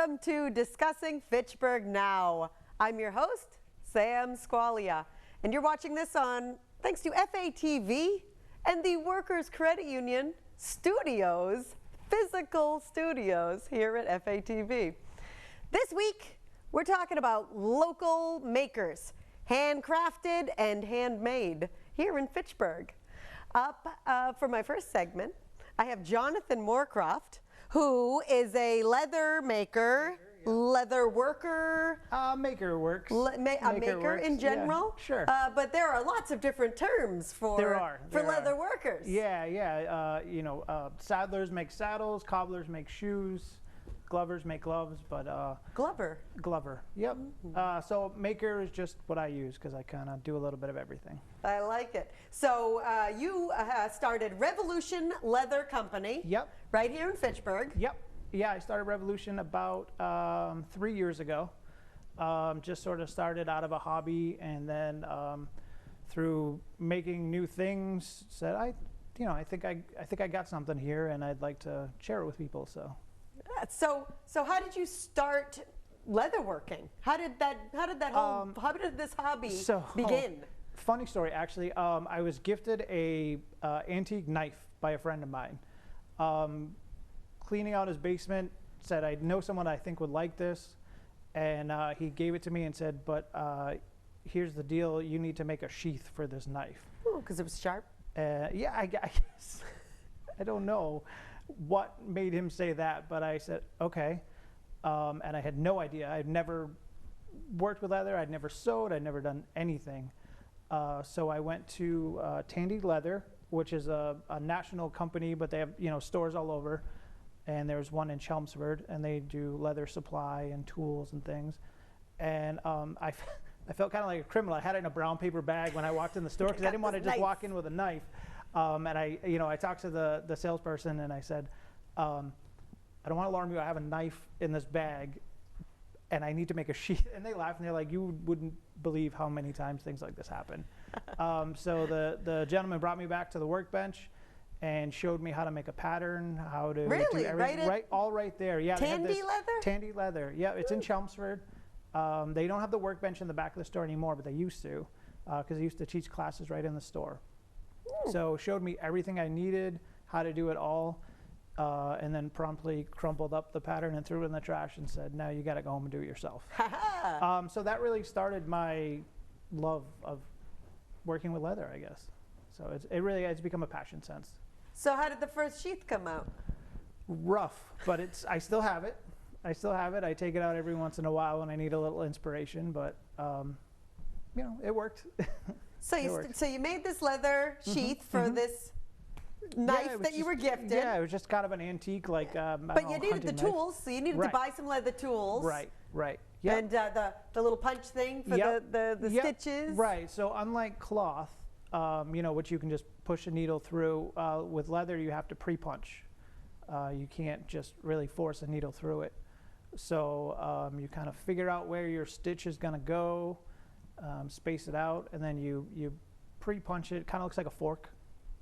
Welcome to Discussing Fitchburg Now. I'm your host, Sam Squailia, and you're watching this on thanks to FATV and the Workers Credit Union Studios, physical studios here at FATV. This week, we're talking about local makers, handcrafted and handmade here in Fitchburg. Up for my first segment, I have Jonathan Moorcroft, who is a leather maker, leather worker. Maker works. A maker works, in general. Yeah, sure. But there are lots of different terms for leather workers. Yeah. Saddlers make saddles, cobblers make shoes, glovers make gloves, but Glover. Yep. So maker is just what I use because I kind of do a little bit of everything. I like it. So you started Revolution Leather Company. Yep. Right here in Fitchburg. Yep. Yeah, I started Revolution about 3 years ago. Just sort of started out of a hobby, and then through making new things, said I think I got something here, and I'd like to share it with people. So how did you start leatherworking? How did this hobby begin? Funny story, actually. I was gifted a antique knife by a friend of mine. Cleaning out his basement, said I know someone I think would like this, and he gave it to me and said, but here's the deal, you need to make a sheath for this knife. Oh, because it was sharp? Yeah, I guess. I don't know what made him say that, but I said, okay. And I had no idea. I'd never worked with leather, I'd never sewed, I'd never done anything. So I went to Tandy Leather, which is a national company, but they have stores all over. And there's one in Chelmsford, and they do leather supply and tools and things. And I felt kind of like a criminal. I had it in a brown paper bag when I walked in the store because I didn't want to just walk in with a knife. And I talked to the salesperson, and I said, I don't want to alarm you. I have a knife in this bag, and I need to make a sheath. And they laughed, and they're like, you wouldn't believe how many times things like this happen. So the gentleman brought me back to the workbench and showed me how to make a pattern, how to do everything. Right there. Yeah. Tandy Leather? Tandy Leather. Yeah, it's in Chelmsford. They don't have the workbench in the back of the store anymore, but they used to, because they used to teach classes right in the store. Ooh. So showed me everything I needed, how to do it all, and then promptly crumpled up the pattern and threw it in the trash and said, now you got to go home and do it yourself. So that really started my love of working with leather, I guess. So it's become a passion since. So how did the first sheath come out? Rough, but I still have it. I take it out every once in a while when I need a little inspiration, but it worked. So you made this leather sheath for this knife that you were gifted. Yeah, it was just kind of an antique, like. But you needed the tools, so you needed to buy some leather tools. Right. Yep. And the little punch thing for the stitches. Right. So unlike cloth, which you can just push a needle through, with leather you have to pre-punch. You can't just really force a needle through it. So you kind of figure out where your stitch is going to go, space it out, and then you pre-punch it. Kind of looks like a fork,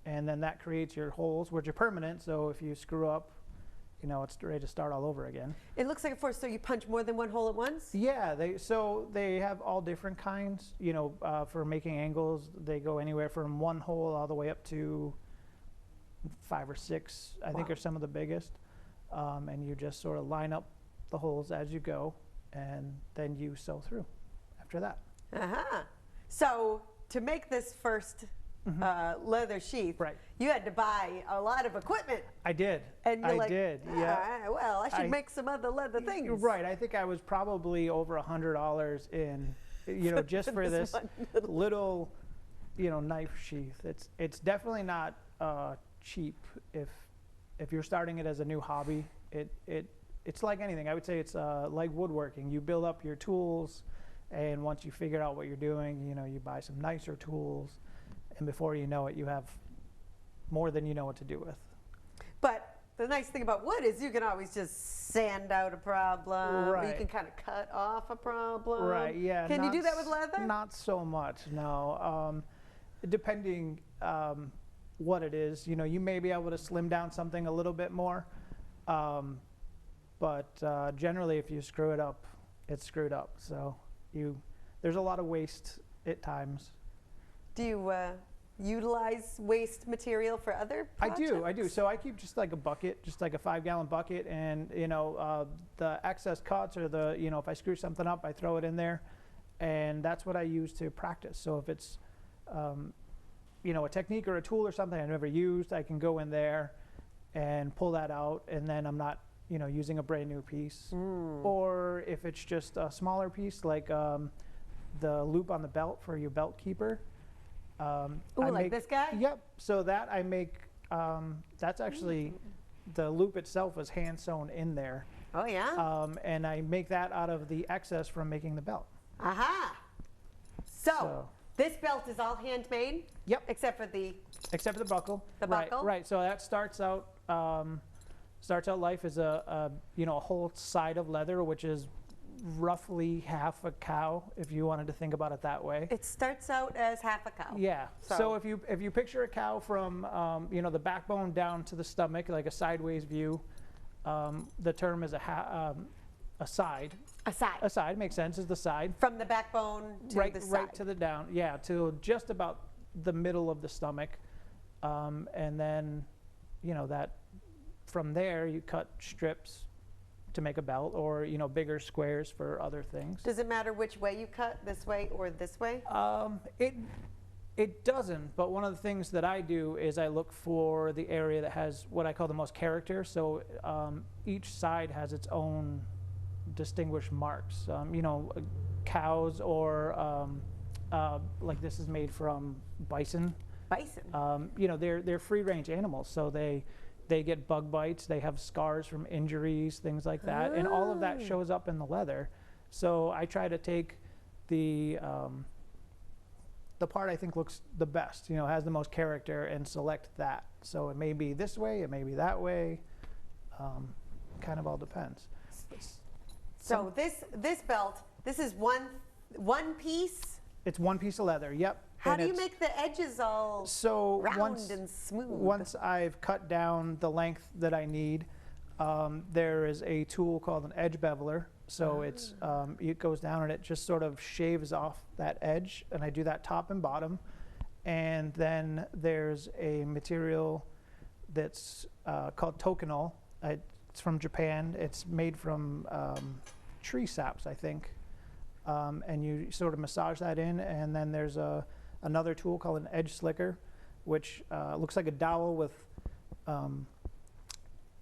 and then that creates your holes, which are permanent. So if you screw up, it's ready to start all over again. It looks like a fork, so you punch more than one hole at once? Yeah, they have all different kinds. For making angles, they go anywhere from one hole all the way up to 5 or 6, I think are some of the biggest. And you just sort of line up the holes as you go, and then you sew through after that. So to make this first leather sheath, you had to buy a lot of equipment. I did. And you're Yeah. Well, I should make some other leather things. Right. I think I was probably over $100 in, just for this little, knife sheath. It's definitely not cheap if you're starting it as a new hobby. It's like anything. I would say it's like woodworking. You build up your tools, and once you figure out what you're doing, you buy some nicer tools. And before you know it, you have more than you know what to do with. But the nice thing about wood is you can always just sand out a problem. Right. Or you can kind of cut off a problem. Right, yeah. Can you do that with leather? Not so much, no. Depending what it is, you may be able to slim down something a little bit more. but generally if you screw it up, it's screwed up. So there's a lot of waste at times. Do you utilize waste material for other projects? I do. So I keep just like a bucket, just like a 5-gallon bucket, and the excess cuts or if I screw something up, I throw it in there, and that's what I use to practice. So if it's a technique or a tool or something I've never used, I can go in there and pull that out, and then I'm not using a brand new piece. Or if it's just a smaller piece, like the loop on the belt for your belt keeper. Like this guy? Yep. So that I make, that's actually, the loop itself is hand sewn in there. Oh yeah? And I make that out of the excess from making the belt. Aha! So this belt is all handmade? Yep. Except for the buckle. The buckle? Right. So that starts out life as a whole side of leather, which is roughly half a cow, if you wanted to think about it that way. It starts out as half a cow. Yeah. So if you picture a cow from the backbone down to the stomach, like a sideways view, the term is a side. A side. A side makes sense. Is the side from the backbone to the side. Right to the down. Yeah, to just about the middle of the stomach, and then that from there you cut strips to make a belt, or bigger squares for other things. Does it matter which way you cut, this way or this way? It doesn't, but one of the things that I do is I look for the area that has what I call the most character. So each side has its own distinguished marks. Cows, or like this is made from bison. Bison. They're free range animals, so they get bug bites, they have scars from injuries, things like that, and all of that shows up in the leather. So I try to take the part I think looks the best, has the most character, and select that. So it may be this way, it may be that way, kind of all depends. So this belt, this is one piece? It's one piece of leather, yep. How do you make the edges all round and smooth? Once I've cut down the length that I need, there is a tool called an edge beveler. So it goes down and it just sort of shaves off that edge, and I do that top and bottom. And then there's a material that's called tokenol. It's from Japan. It's made from tree saps, I think. And you sort of massage that in, and then there's another tool called an edge slicker, which looks like a dowel with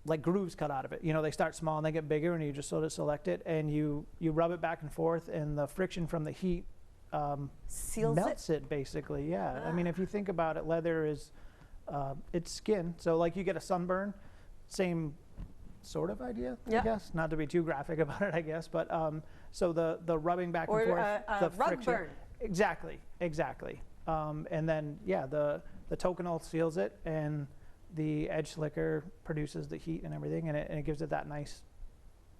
like grooves cut out of it. They start small and they get bigger, and you just sort of select it, and you rub it back and forth, and the friction from the heat melts it basically. Yeah. I mean, if you think about it, leather is it's skin. So like you get a sunburn, same sort of idea, I guess. Not to be too graphic about it, I guess, but so the rubbing back and forth, the friction. Burn. Exactly. And then the tokenol seals it, and the edge slicker produces the heat and everything, and it gives it that nice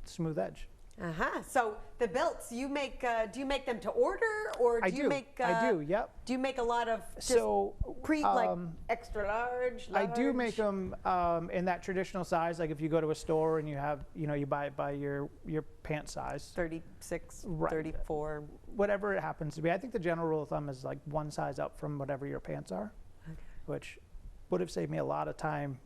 smooth edge. So the belts you make, do you make them to order, or do you make? I do. Yep. Do you make a lot of like extra large? I do make them in that traditional size. Like if you go to a store and you have, you buy it by your pant size. 36, right. 34. Whatever it happens to be. I think the general rule of thumb is like one size up from whatever your pants are, which would have saved me a lot of time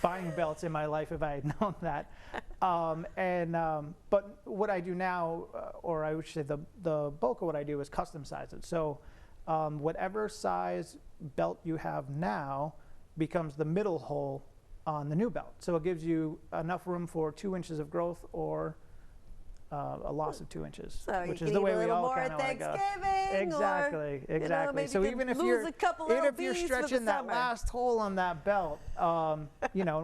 buying belts in my life if I had known that. But what I do now, or I would say the bulk of what I do is custom size it. So whatever size belt you have now becomes the middle hole on the new belt. So it gives you enough room for 2 inches of growth, or a loss of 2 inches, so which is the way we all kind of like Exactly. So even if you're stretching that last hole on that belt, and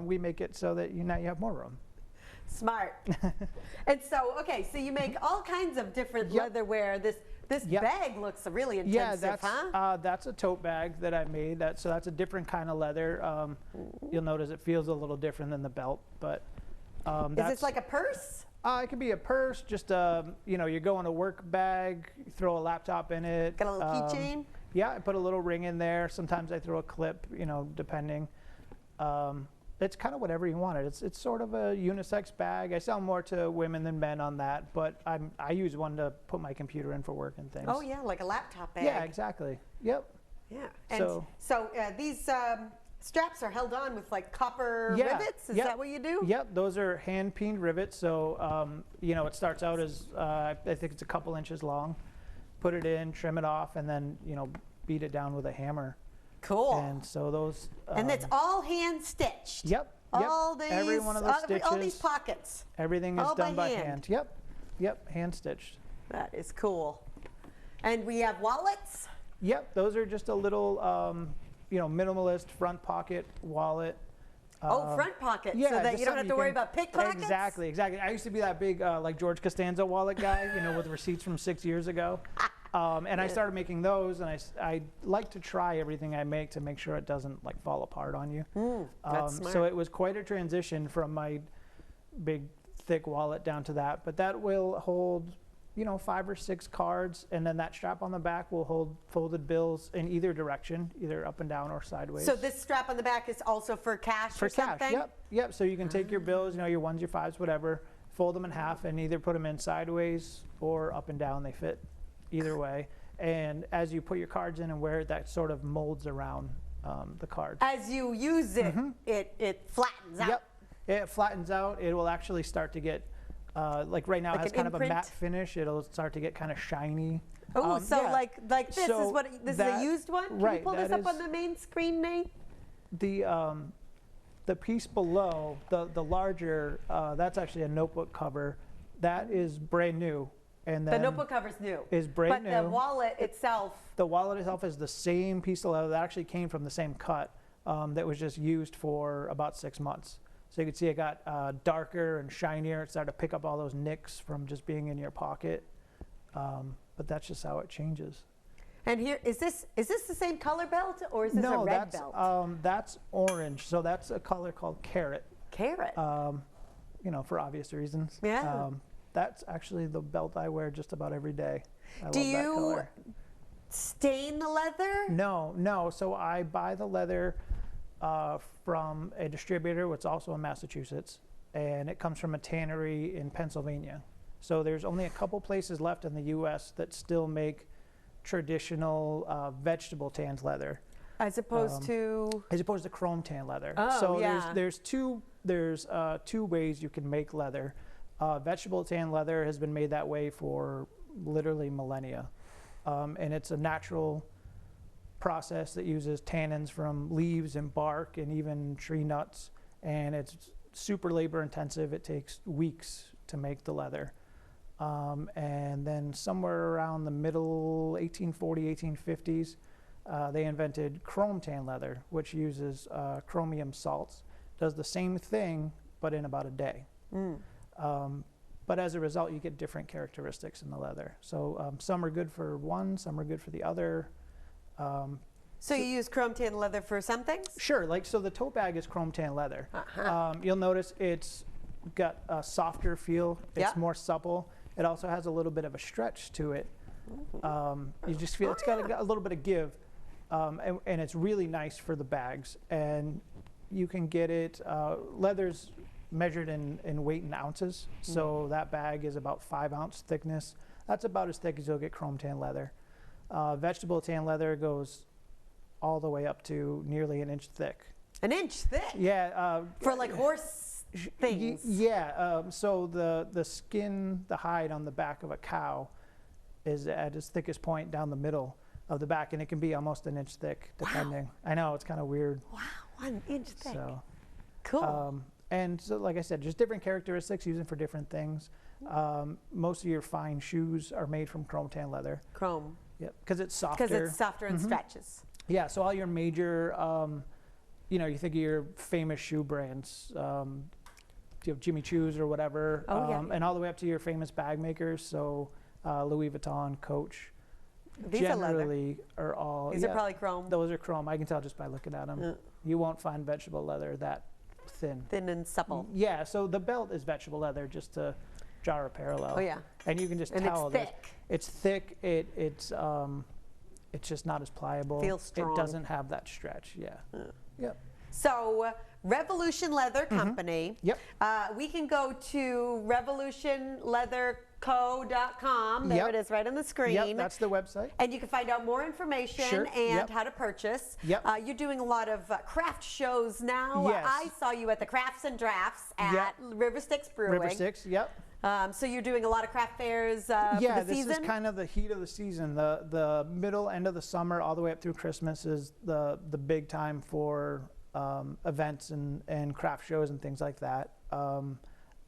we make it so that now you have more room. Smart. And so, so you make all kinds of different leatherware. This bag looks really intensive, that's a tote bag that I made. So that's a different kind of leather. You'll notice it feels a little different than the belt, but is this like a purse? It could be a purse, just you go in a work bag, you throw a laptop in it. Got a little keychain? Yeah, I put a little ring in there. Sometimes I throw a clip, depending. it's kind of whatever you want it. It's sort of a unisex bag. I sell more to women than men on that, but I use one to put my computer in for work and things. Oh yeah, like a laptop bag. Yeah, exactly. Yep. Yeah. And so these straps are held on with like copper rivets. Is that what you do? Yep. Those are hand peened rivets. So you know, it starts out as I think it's a couple inches long. Put it in, trim it off, and then you know, beat it down with a hammer. Cool. And so those. And it's all hand stitched. Yep. All these. Every one of those stitches. All these pockets. Everything is done by hand. Yep. Yep. Hand stitched. That is cool. And we have wallets. Yep. Those are just a little, you know, minimalist front pocket wallet. Front pocket, yeah, so that you don't have to worry about pickpockets? Exactly, exactly. I used to be that big, like George Costanza wallet guy, you know, with receipts from 6 years ago. And I started making those, and I like to try everything I make to make sure it doesn't like fall apart on you. That's smart. So it was quite a transition from my big, thick wallet down to that. But that will hold, you know, 5 or 6 cards, and then that strap on the back will hold folded bills in either direction, either up and down or sideways. So this strap on the back is also for cash or something? For cash, yep, yep. So you can take your bills, you know, your 1s, your 5s, whatever, fold them in half and either put them in sideways or up and down. They fit either way. And as you put your cards in and wear it, that sort of molds around the card. As you use it, it flattens out. Yep, it flattens out. It will actually start to get, like right now, like it has kind of a matte finish. It'll start to get kind of shiny. Oh, so yeah. like this is what this is a used one. Can you pull this up on the main screen, Nate? The piece below, the larger, that's actually a notebook cover. That is brand new. And then the notebook cover's new. Is brand new. But the wallet itself. The wallet itself is the same piece of leather that actually came from the same cut that was just used for about 6 months. So you can see it got darker and shinier. It started to pick up all those nicks from just being in your pocket. But that's just how it changes. And here, is this the same color belt, or is this a red belt? No, that's orange. So that's a color called carrot. Carrot. You know, for obvious reasons. Yeah. That's actually the belt I wear just about every day. Do you stain the leather? No, no. So I buy the leather from a distributor, which is also in Massachusetts, and it comes from a tannery in Pennsylvania. So there's only a couple places left in the U.S. that still make traditional vegetable tanned leather, as opposed to chrome tan leather. Oh, so yeah. there's two ways you can make leather. Vegetable tan leather has been made that way for literally millennia, and it's a natural process that uses tannins from leaves and bark and even tree nuts, and it's super labor intensive. It takes weeks to make the leather. And then somewhere around the middle 1840s, 1850s, they invented chrome tan leather, which uses chromium salts. Does the same thing, but in about a day. But as a result, you get different characteristics in the leather. So some are good for one, some are good for the other. So you use chrome tan leather for some things? Sure, like so the tote bag is chrome tan leather. You'll notice it's got a softer feel, it's more supple. It also has a little bit of a stretch to it. You just feel it's got a little bit of give, and it's really nice for the bags. And you can get it, leather's measured in weight in ounces, so that bag is about 5-ounce thickness. That's about as thick as you'll get chrome tan leather. Vegetable tan leather goes all the way up to nearly 1 inch thick. 1 inch thick? Yeah. For like horse things? Yeah, so the skin, the hide on the back of a cow is at its thickest point down the middle of the back, and it can be almost 1 inch thick, depending. Wow. I know, it's kind of weird. Wow, 1 inch thick. So, cool. And so, like I said, just different characteristics used for different things. Most of your fine shoes are made from chrome tan leather. Chrome. Yep, because it's softer. Because it's softer and stretches. Yeah, so all your major, you know, you think of your famous shoe brands, you have Jimmy Choo's or whatever, and all the way up to your famous bag makers, so Louis Vuitton, Coach. These generally are all. These are probably chrome. Those are chrome. I can tell just by looking at them. You won't find vegetable leather that thin. Thin and supple. Yeah, so the belt is vegetable leather, just to draw a parallel. Oh yeah. And you can just tell it's thick. It's thick. It's just not as pliable. Feels strong. It doesn't have that stretch. Yeah. Yep. So Revolution Leather Company. Yep. We can go to revolutionleatherco.com. There Yep. it is right on the screen. Yep, that's the website. And you can find out more information Sure. and Yep. how to purchase. Yep. You're doing a lot of craft shows now. Yes. I saw you at the Crafts and Drafts at Yep. River Styx Brewing. River Styx, yep. So you're doing a lot of craft fairs Yeah, for the this season? is kind of the heat of the season. The middle end of the summer all the way up through Christmas is the big time for events and craft shows and things like that.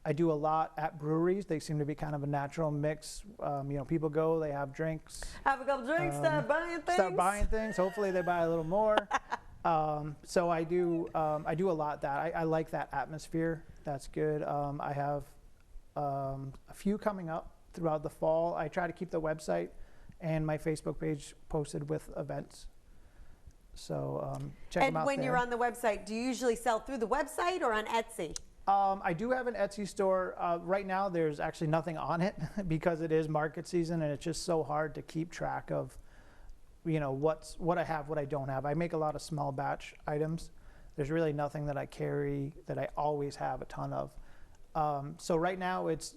I do a lot at breweries. They seem to be kind of a natural mix. People go, they have drinks. Have a couple drinks, start buying things. Start buying things. Hopefully they buy a little more. So I do a lot of that. I like that atmosphere. That's good. I have a few coming up throughout the fall. I try to keep the website and my Facebook page posted with events. So check them out. And when there. you're on the website, do you usually sell through the website or on Etsy? I do have an Etsy store. Right now there's actually nothing on it because it is market season and it's just so hard to keep track of what I have, what I don't have. I make a lot of small batch items. There's really nothing that I carry that I always have a ton of. So right now it's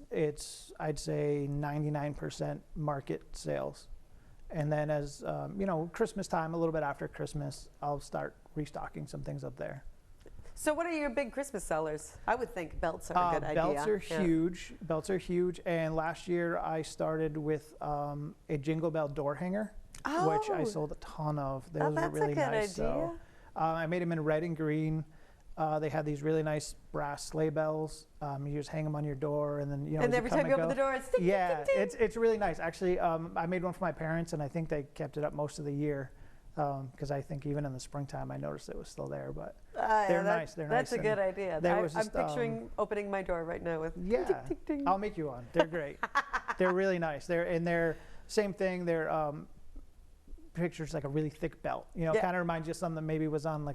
I'd say 99% market sales. And then as Christmas time, a little bit after Christmas, I'll start restocking some things up there. So what are your big Christmas sellers? I would think belts are a good idea. Belts are huge. Belts are huge. And last year I started with a Jingle Bell door hanger, which I sold a ton of. Those were really nice. So I made them in red and green. They had these really nice brass sleigh bells. You just hang them on your door, and then And every time you open the door, it's ding, yeah, ding, ding, ding. it's really nice. Actually, I made one for my parents, and I think they kept it up most of the year because I think even in the springtime I noticed it was still there. But they're nice. They're nice. That's a good idea. I'm picturing opening my door right now with yeah. ding, ding, ding. I'll make you one. They're great. They're really nice. They're same thing. They're pictures like a really thick belt. Kind of reminds you of something that maybe was on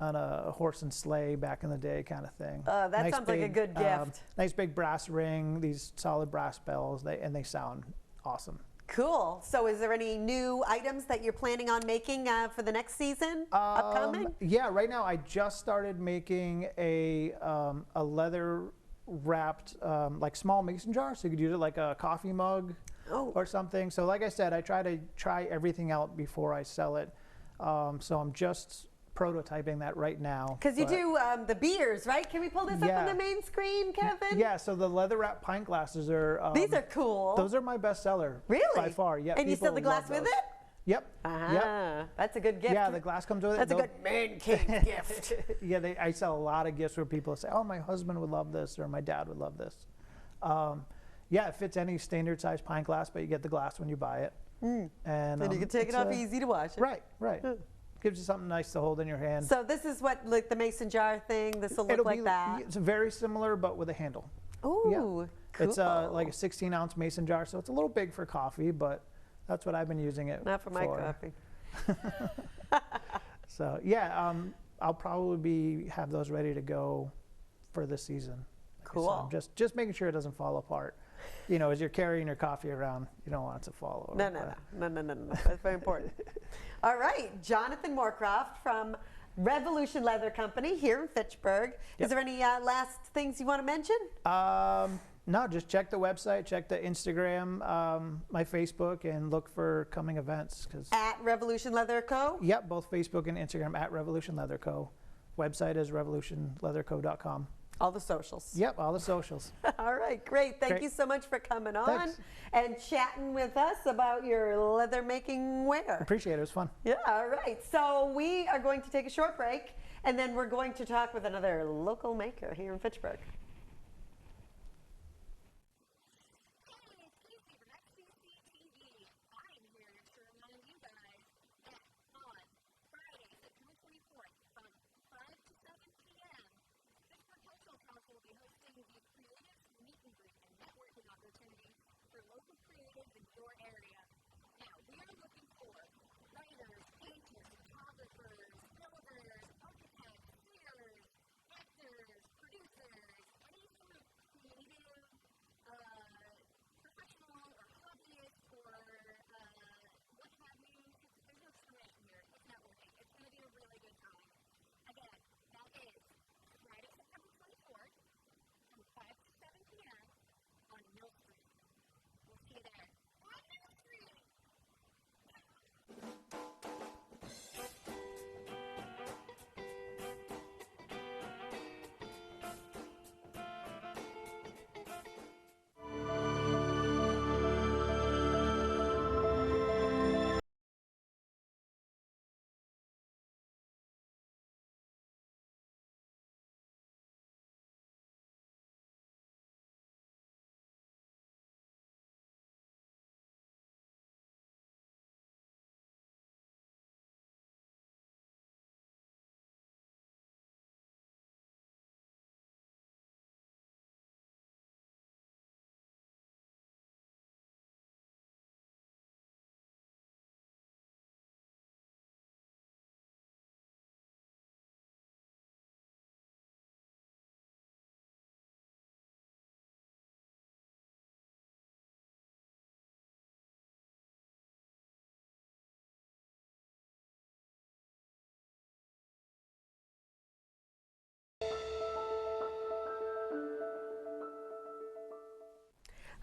a horse and sleigh back in the day kind of thing. That nice sounds like a good gift. Nice big brass ring, these solid brass bells, and they sound awesome. Cool. So is there any new items that you're planning on making for the next season upcoming? Yeah, right now I just started making a leather wrapped like small mason jar, so you could use it like a coffee mug or something. So like I said, I try everything out before I sell it. So I'm just prototyping that right now. Because you do the beers, right? Can we pull this up on the main screen, Kevin? Yeah, so the leather wrapped pint glasses are... These are cool. Those are my best seller. Really? By far, yeah. And you sell the glass with it? Yep. Yep. That's a good gift. Yeah, the glass comes with it. That's a good man cave gift. Yeah, I sell a lot of gifts where people say, oh, my husband would love this, or my dad would love this. Yeah, it fits any standard size pint glass, but you get the glass when you buy it. And you can take it off easy to wash it. Right. Gives you something nice to hold in your hand. So this is what, like the mason jar thing, this will look like that? It's very similar, but with a handle. Ooh, cool. It's like a 16-ounce mason jar, so it's a little big for coffee, but that's what I've been using it for. Not for my coffee. So yeah, I'll probably have those ready to go for this season. Cool. So just making sure it doesn't fall apart. As you're carrying your coffee around, you don't want it to fall over. No. That's very important. All right, Jonathan Moorcroft from Revolution Leather Company here in Fitchburg. Is there any last things you want to mention? No, just check the website, check the Instagram, my Facebook, and look for coming events. At Revolution Leather Co.? Yep, both Facebook and Instagram at Revolution Leather Co. Website is revolutionleatherco.com. All the socials. Yep, all the socials. All right, great. Thank you so much for coming on and chatting with us about your leather making wear. Appreciate it. It was fun. Yeah, all right. So we are going to take a short break, and then we're going to talk with another local maker here in Fitchburg.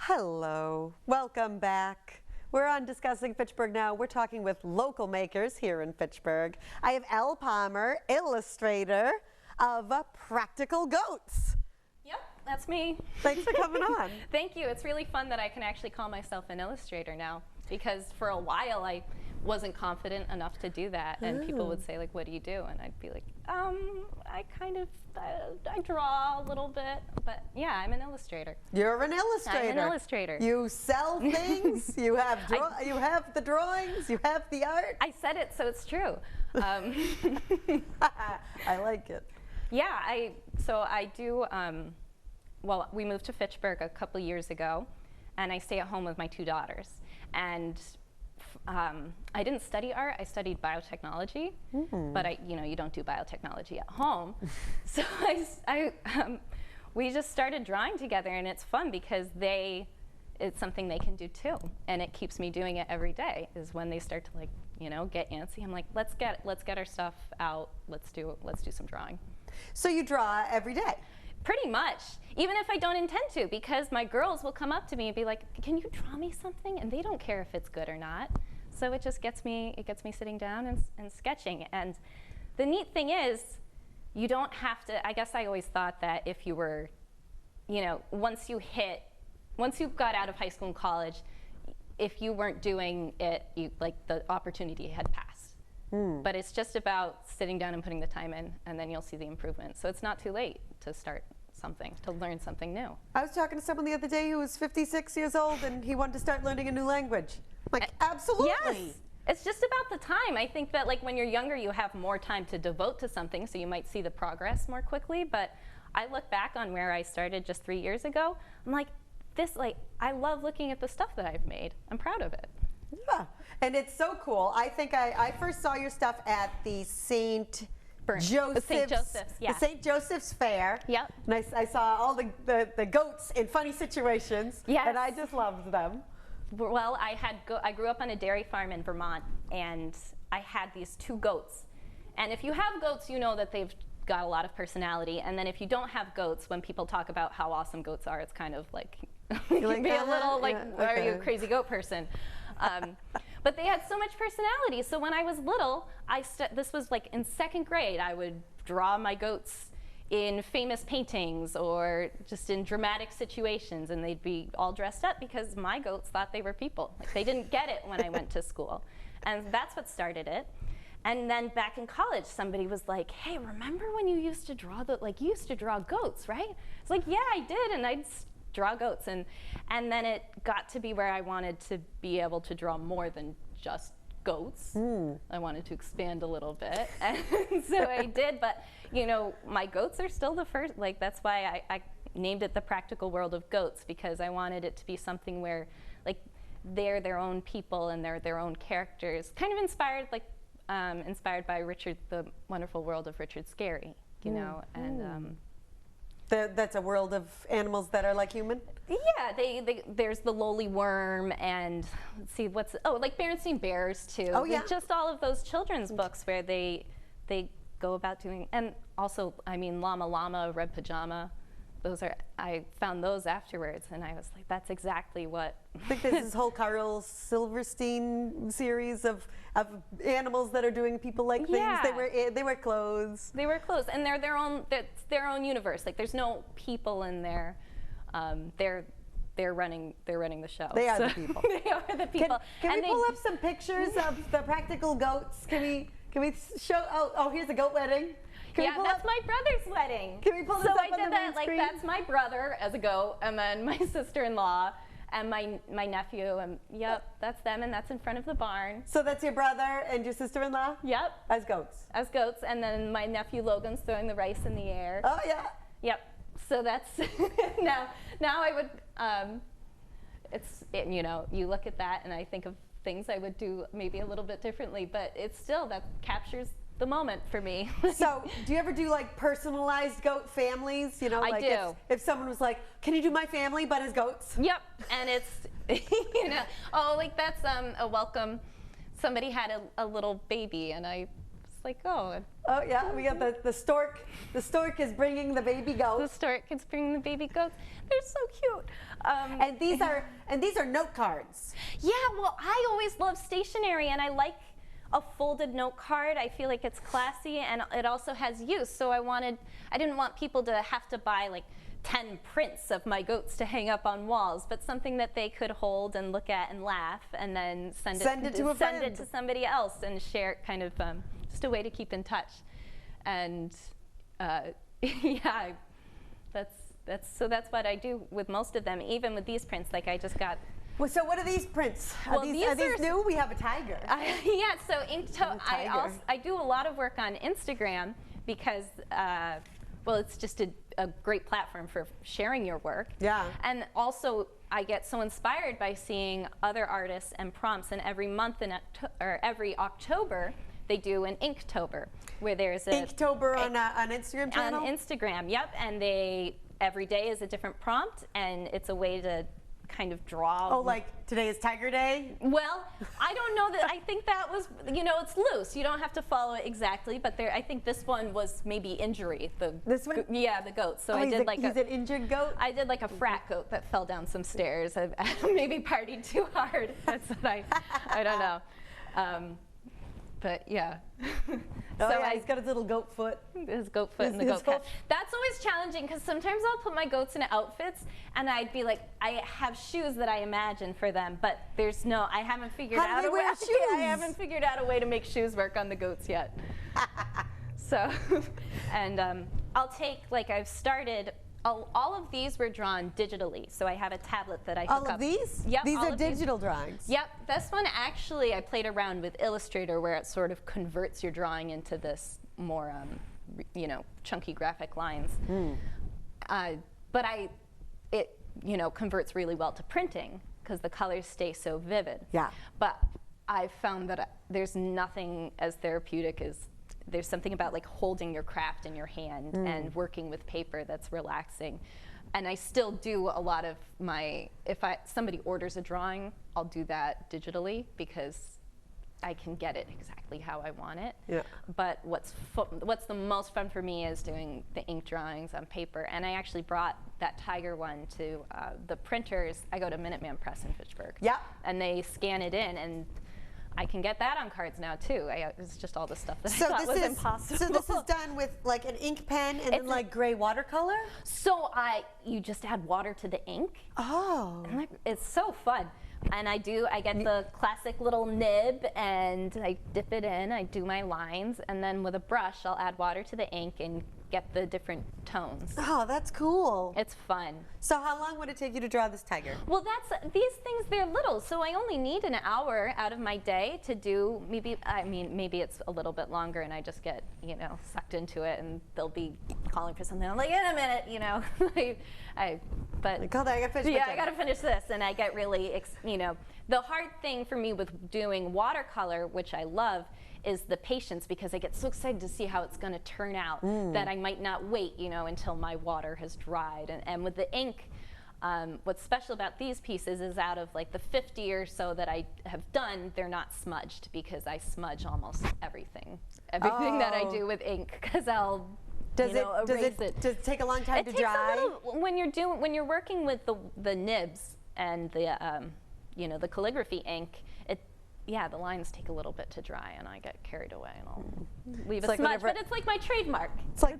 Hello, welcome back. We're on Discussing Fitchburg Now. We're talking with local makers here in Fitchburg. I have Elle Palmer, illustrator of Practical Goats. Yep, that's me. Thanks for coming on. Thank you. It's really fun that I can actually call myself an illustrator now, because for a while I wasn't confident enough to do that, and people would say, like, what do you do? And I'd be like, I draw a little bit, but yeah, I'm an illustrator. You're an illustrator. I'm an illustrator. You sell things, you have you have the drawings, you have the art. I said it, so it's true. I like it. Yeah, I do, well, we moved to Fitchburg a couple years ago, and I stay at home with my 2 daughters. And I didn't study art, I studied biotechnology, but you don't do biotechnology at home. So we just started drawing together, and it's fun because it's something they can do too. And it keeps me doing it every day, is when they start to, like, get antsy. I'm like, let's get our stuff out, let's do some drawing. So you draw every day? Pretty much, even if I don't intend to, because my girls will come up to me and be like, can you draw me something? And they don't care if it's good or not. So it just gets me sitting down and sketching. And the neat thing is, you don't have to, I guess I always thought that if you were, once you got out of high school and college, if you weren't doing it, the opportunity had passed. But it's just about sitting down and putting the time in, and then you'll see the improvement. So it's not too late to start something, to learn something new. I was talking to someone the other day who was 56 years old, and he wanted to start learning a new language. Like, absolutely. Yes. It's just about the time. I think that, like, when you're younger, you have more time to devote to something, so you might see the progress more quickly. But I look back on where I started just 3 years ago. I'm like, I love looking at the stuff that I've made. I'm proud of it. Yeah, and it's so cool. I think I first saw your stuff at the St. Joseph's Fair. Yep. And I saw all the goats in funny situations. Yes. And I just loved them. Well, I grew up on a dairy farm in Vermont, and I had these 2 goats. And if you have goats, you know that they've got a lot of personality. And then if you don't have goats, when people talk about how awesome goats are, it's kind of like, you can be a little like, are you a crazy goat person? But they had so much personality. So when I was little, this was like in 2nd grade, I would draw my goats in famous paintings or just in dramatic situations, and they'd be all dressed up because my goats thought they were people. Like, they didn't get it when I went to school. And that's what started it. And then back in college, somebody was like, hey, remember when you used to draw you used to draw goats, right? It's like, yeah, I did, and I'd draw goats. And then it got to be where I wanted to be able to draw more than just goats. I wanted to expand a little bit, and so I did. But my goats are still the first. Like, that's why I named it the Practical World of Goats, because I wanted it to be something where, like, they're their own people and they're their own characters, kind of inspired by Richard, the Wonderful World of Richard Scarry, and. That's a world of animals that are like human? Yeah, there's the lowly worm, and let's see, like Berenstain Bears too. Oh, yeah. Just all of those children's books where they go about doing, and also, I mean, Llama Llama, Red Pajama, I found those afterwards, and I was like, that's exactly what. I think there's this whole Carl Silverstein series of animals that are doing people-like things. Yeah. They wear clothes. They wear clothes, and they're their own universe. Like, there's no people in there. They're running the show. They are the people. They are the people. Can we pull up some pictures of the Practical Goats? Can we show? Oh, here's a goat wedding. That's my brother's wedding. Can we pull this so up I on did the that, main screen? that's my brother as a goat, and then my sister-in-law, and my nephew, and yep, that's them, and that's in front of the barn. So that's your brother and your sister-in-law? Yep. As goats? As goats, and then my nephew Logan's throwing the rice in the air. Oh, yeah. Yep. So that's, now I would, you look at that, and I think of things I would do maybe a little bit differently, but it's still, that captures the moment for me. So, do you ever do like personalized goat families? I do. If someone was like, "Can you do my family but as goats?" Yep, and it's like that's a welcome. Somebody had a little baby, and I like, oh. Oh yeah, we got the stork. The stork is bringing the baby The goats. stork is bringing the baby goats. They're so cute. And these are note cards. Yeah, well, I always love stationery, and I like a folded note card. I feel like it's classy, and it also has use. So I didn't want people to have to buy like 10 prints of my goats to hang up on walls, but something that they could hold and look at and laugh, and then send it to somebody else and share, kind of just a way to keep in touch. And yeah, that's what I do with most of them. Even with these prints, like I just got. Well, so what are these prints? Well, are these new? We have a tiger. Yeah, so I do a lot of work on Instagram because, well, it's just a great platform for sharing your work. Yeah. And also, I get so inspired by seeing other artists and prompts. And every month or every October, they do an Inktober, where there's a Inktober on Instagram channel. On Instagram, yep. And every day is a different prompt, and it's a way to kind of draw. Oh, like today is Tiger Day? Well, I don't know that. I think that was, it's loose. You don't have to follow it exactly, but I think this one was maybe injury. This one? Yeah, the goat. So I did he's an injured goat? I did like a frat goat that fell down some stairs. I maybe partied too hard. That's what I don't know. But yeah. So yeah, he's got his little goat foot. His goat foot and the goat cap. That's always challenging because sometimes I'll put my goats in outfits and I'd be like, I have shoes that I imagine for them, but I haven't figured out a way. I haven't figured out a way to make shoes work on the goats yet. So, and I'll take, like, I've started. All of these were drawn digitally, so I have a tablet that I hook up. All of these? Yep. These are digital drawings? Yep. This one, actually, I played around with Illustrator, where it sort of converts your drawing into this more, chunky graphic lines. But it converts really well to printing, because the colors stay so vivid. Yeah. But I've found that there's nothing as therapeutic as there's something about like holding your craft in your hand and working with paper that's relaxing. And I still do a lot of if somebody orders a drawing, I'll do that digitally because I can get it exactly how I want it. Yeah. But what's the most fun for me is doing the ink drawings on paper. And I actually brought that tiger one to the printers. I go to Minuteman Press in Fitchburg. Yeah. And they scan it in, and I can get that on cards now too. It's just all the stuff that I thought was impossible. So this is done with like an ink pen and then like gray watercolor? So you just add water to the ink. Oh. And it's so fun. And I get the classic little nib and I dip it in, I do my lines, and then with a brush I'll add water to the ink and get the different tones. Oh, that's cool. It's fun. So how long would it take you to draw this tiger? Well, these things, they're little, so I only need an hour out of my day to do. Maybe it's a little bit longer, and I just get sucked into it, and they'll be calling for something. I'm like, in a minute, I gotta finish. Yeah, I gotta finish this, and I get really, the hard thing for me with doing watercolor, which I love, is the patience, because I get so excited to see how it's going to turn out that I might not wait, until my water has dried. And with the ink, what's special about these pieces is out of like the 50 or so that I have done, they're not smudged, because I smudge almost everything that I do with ink, because I'll erase it. Does it take a long time to dry? It takes a little, when you're working with the nibs and the the calligraphy ink. The lines take a little bit to dry, and I get carried away, and I'll leave a smudge. But it's like my trademark. It's like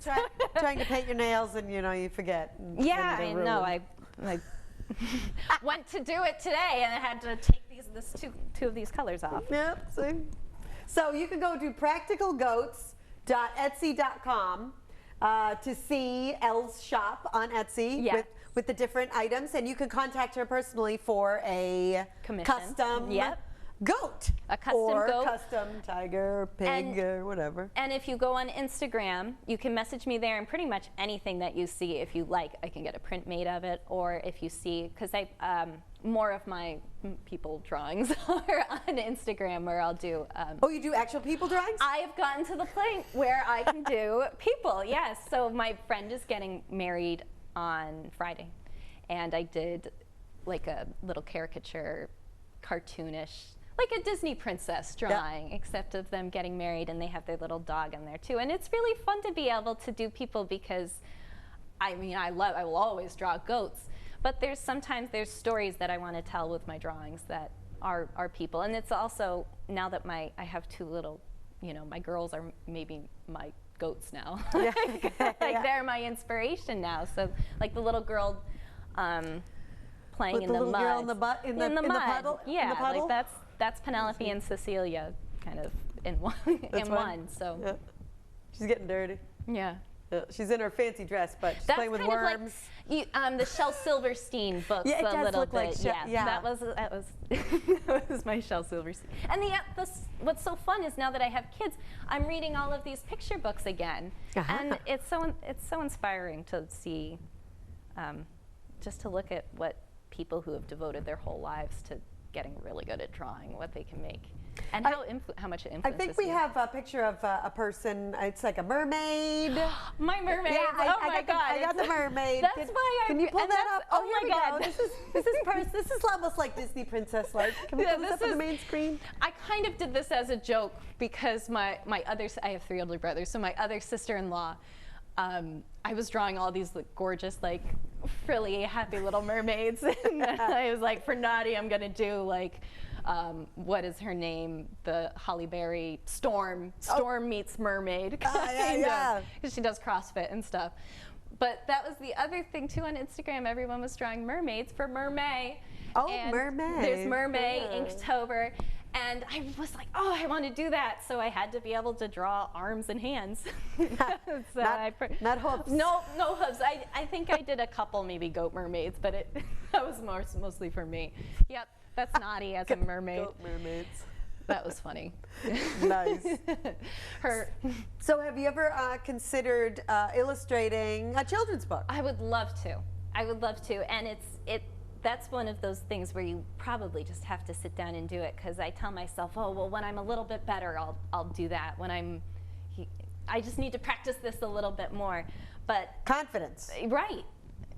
trying to paint your nails, and you forget. Yeah, I know. I went to do it today, and I had to take two of these colors off. Yep. See? So you can go to practicalgoats.etsy.com to see Elle's shop on Etsy with the different items, and you can contact her personally for a custom. Goat. A custom goat. Custom tiger, pig, or whatever. And if you go on Instagram, you can message me there, and pretty much anything that you see, if you like, I can get a print made of it. Or if you see, because more of my people drawings are on Instagram, where I'll do. Oh, you do actual people drawings? I have gotten to the point where I can do people, yes. So my friend is getting married on Friday, and I did like a little caricature, cartoonish, like a Disney princess drawing, except of them getting married and they have their little dog in there too. And it's really fun to be able to do people because, I mean, I will always draw goats, but sometimes there's stories that I want to tell with my drawings that are people. And it's also, now that I have two little, you know, my girls are maybe my goats now. Yeah. Like they're my inspiration now. So like the little girl playing With in the the little mud. girl in the mud. puddle? Yeah, In the puddle? like that's Penelope and Cecilia kind of in one. So Yeah. She's getting dirty. yeah. Yeah, she's in her fancy dress, but she's That's playing with kind worms. of like the Shel Silverstein books. Yeah, it a does little look like bit. yeah. That was that was my Shel Silverstein. And what's so fun is now that I have kids, I'm reading all of these picture books again, and it's so inspiring to see, just to look at what people who have devoted their whole lives to getting really good at drawing, what they can make, and how much it influences I think we you. have a picture of a person. It's like a mermaid. My mermaid. Yeah, oh my God! I got the mermaid. That's why Can you pull and that that's- up? Oh here my we God! go. This is almost like Disney princess like. Can we Yeah, pull this up on the main screen? I kind of did this as a joke because I have 3 older brothers, so my other sister-in-law, I was drawing all these gorgeous, like, frilly, happy little mermaids, and then I was like, for naughty, I'm gonna do like, what is her name? The Holly Berry Storm meets mermaid, yeah. because she does CrossFit and stuff. But that was the other thing too on Instagram. Everyone was drawing mermaids for Mermay. Oh, and Mermay. There's Mermay, Yeah. Inktober. And I was like, oh, I want to do that. So I had to be able to draw arms and hands. So not hooves. No hooves. I think I did a couple maybe goat mermaids, but that was mostly for me. Yep, that's naughty as a mermaid. Goat mermaids. That was funny. Nice. Her. So have you ever considered illustrating a children's book? I would love to. I would love to. And that's one of those things where you probably just have to sit down and do it, because I tell myself, oh, well, when I'm a little bit better, I'll do that. I just need to practice this a little bit more. But Confidence. right,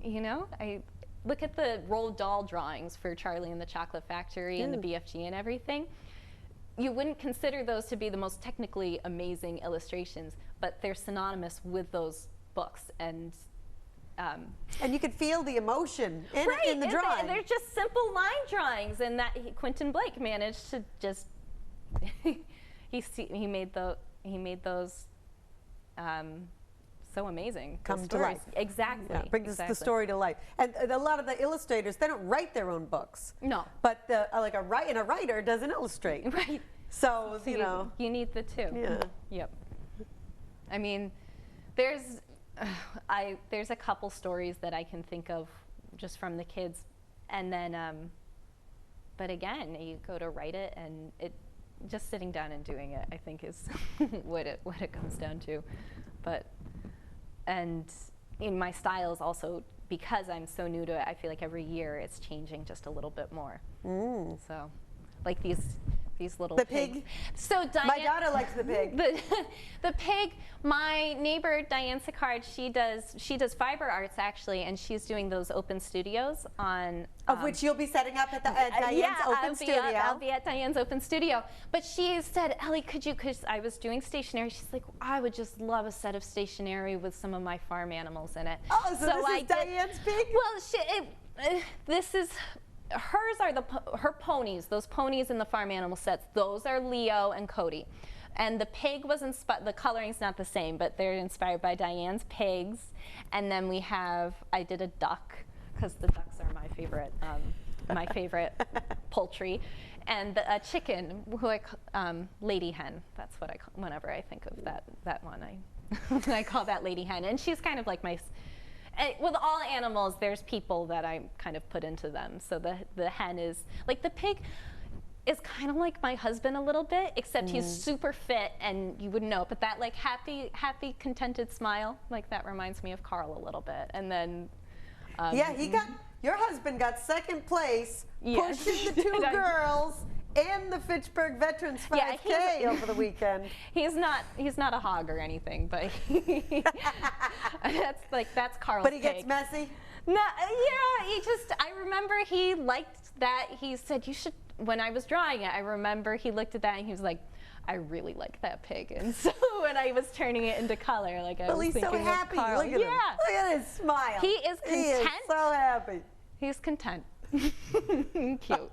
you know, I look at the Roald Dahl drawings for Charlie and the Chocolate Factory and the BFG and everything. You wouldn't consider those to be the most technically amazing illustrations, but they're synonymous with those books. And you could feel the emotion in the drawing. They're just simple line drawings, and that Quentin Blake managed to just he made those so amazing. Come to life. Exactly. Yeah, brings the story to life. And a lot of the illustrators, they don't write their own books. No. But a writer doesn't illustrate. Right. So you know. You need the two. Yeah. Yep. I mean, there's a couple stories that I can think of just from the kids, and then but again, you go to write it, and just sitting down and doing it, I think, is what it comes down to. But and in my styles also, because I'm so new to it, I feel like every year it's changing just a little bit more. So like these little the pigs. pig. So Diane, My daughter likes the pig. The pig. My neighbor Diane Sicard, she does fiber arts actually, and she's doing those open studios on. Of which you'll be setting up at Diane's open studio. I'll be at Diane's open studio. But she said, Ellie, could you? Because I was doing stationery. She's like, I would just love a set of stationery with some of my farm animals in it. Oh, so this is Diane's pig? Well, this is. Hers are her ponies, those ponies in the farm animal sets. Those are Leo and Cody. And the pig was the coloring's not the same, but they're inspired by Diane's pigs. And then I did a duck, because the ducks are my favorite poultry. And a chicken, Lady Hen. That's what I call, whenever I think of that one, I call that Lady Hen. And she's kind of like my. With all animals, there's people that I kind of put into them. So the hen is, like the pig is kind of like my husband a little bit, except he's super fit and you wouldn't know. But that like happy, contented smile, like that reminds me of Carl a little bit. And then, yeah, your husband got second place, pushing the two girls and the Fitchburg Veterans 5K over the weekend. He's not a hog or anything, but that's Carl's But he pig. gets messy? No, yeah, I remember he liked that. He said, you should, when I was drawing it, I remember he looked at that and he was like, I really like that pig. And so when I was turning it into color, like I was he's thinking so happy. of Carl. Look at him. Look at his smile. He is content. He is so happy. He's content. Cute.